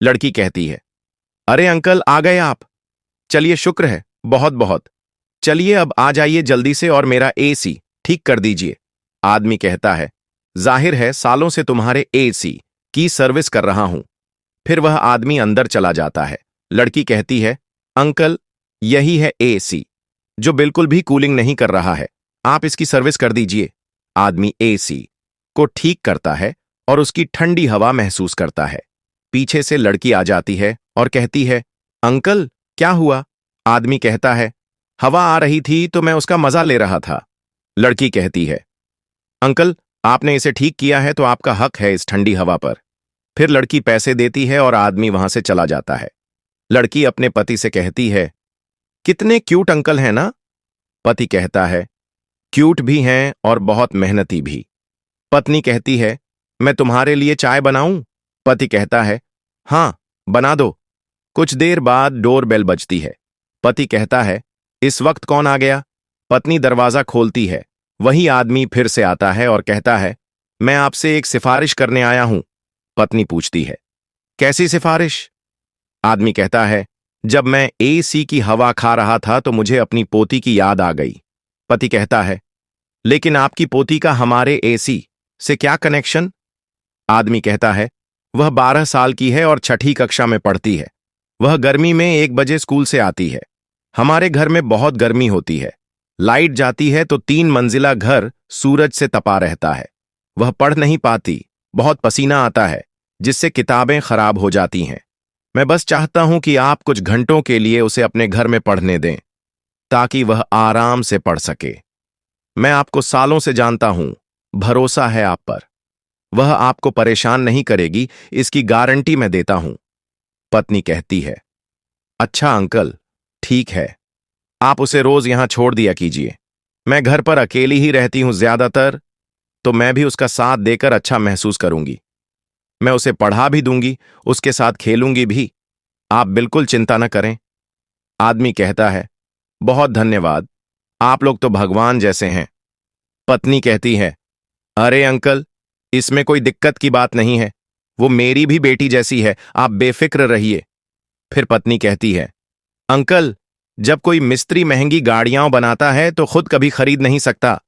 लड़की कहती है, अरे अंकल आ गए आप। चलिए शुक्र है, बहुत बहुत। चलिए अब आ जाइए जल्दी से और मेरा एसी ठीक कर दीजिए। आदमी कहता है, जाहिर है सालों से तुम्हारे एसी की सर्विस कर रहा हूं। फिर वह आदमी अंदर चला जाता है। लड़की कहती है, अंकल यही है एसी जो बिल्कुल भी कूलिंग नहीं कर रहा है, आप इसकी सर्विस कर दीजिए। आदमी एसी को ठीक करता है और उसकी ठंडी हवा महसूस करता है। पीछे से लड़की आ जाती है और कहती है, अंकल क्या हुआ? आदमी कहता है, हवा आ रही थी तो मैं उसका मजा ले रहा था। लड़की कहती है, अंकल आपने इसे ठीक किया है तो आपका हक है इस ठंडी हवा पर। फिर लड़की पैसे देती है और आदमी वहां से चला जाता है। लड़की अपने पति से कहती है, कितने क्यूट अंकल हैं ना? पति कहता है, क्यूट भी हैं और बहुत मेहनती भी। पत्नी कहती है, मैं तुम्हारे लिए चाय बनाऊं? पति कहता है, हां बना दो। कुछ देर बाद डोर बेल बजती है। पति कहता है, इस वक्त कौन आ गया? पत्नी दरवाजा खोलती है। वही आदमी फिर से आता है और कहता है, मैं आपसे एक सिफारिश करने आया हूं। पत्नी पूछती है, कैसी सिफारिश? आदमी कहता है, जब मैं एसी की हवा खा रहा था तो मुझे अपनी पोती की याद आ गई। पति कहता है, लेकिन आपकी पोती का हमारे एसी से क्या कनेक्शन? आदमी कहता है, वह 12 साल की है और छठी कक्षा में पढ़ती है। वह गर्मी में 1 बजे स्कूल से आती है। हमारे घर में बहुत गर्मी होती है। लाइट जाती है तो 3 मंजिला घर सूरज से तपा रहता है। वह पढ़ नहीं पाती, बहुत पसीना आता है जिससे किताबें खराब हो जाती हैं। मैं बस चाहता हूं कि आप कुछ घंटों के लिए उसे अपने घर में पढ़ने दें ताकि वह आराम से पढ़ सके। मैं आपको सालों से जानता हूं, भरोसा है आप पर। वह आपको परेशान नहीं करेगी, इसकी गारंटी मैं देता हूं। पत्नी कहती है, अच्छा अंकल ठीक है, आप उसे रोज यहां छोड़ दिया कीजिए। मैं घर पर अकेली ही रहती हूं ज्यादातर, तो मैं भी उसका साथ देकर अच्छा महसूस करूंगी। मैं उसे पढ़ा भी दूंगी, उसके साथ खेलूंगी भी। आप बिल्कुल चिंता न करें। आदमी कहता है, बहुत धन्यवाद, आप लोग तो भगवान जैसे हैं। पत्नी कहती है, अरे अंकल इसमें कोई दिक्कत की बात नहीं है, वो मेरी भी बेटी जैसी है, आप बेफिक्र रहिए। फिर पत्नी कहती है, अंकल जब कोई मिस्त्री महंगी गाड़ियां बनाता है तो खुद कभी खरीद नहीं सकता।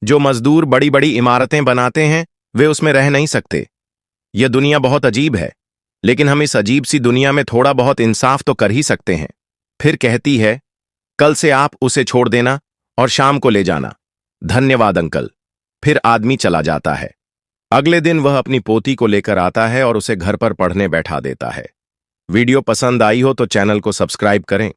जो मजदूर बड़ी बड़ी इमारतें बनाते हैं वे उसमें रह नहीं सकते। यह दुनिया बहुत अजीब है, लेकिन हम इस अजीब सी दुनिया में थोड़ा बहुत इंसाफ तो कर ही सकते हैं। फिर कहती है, कल से आप उसे छोड़ देना और शाम को ले जाना। धन्यवाद अंकल। फिर आदमी चला जाता है। अगले दिन वह अपनी पोती को लेकर आता है और उसे घर पर पढ़ने बैठा देता है। वीडियो पसंद आई हो तो चैनल को सब्सक्राइब करें।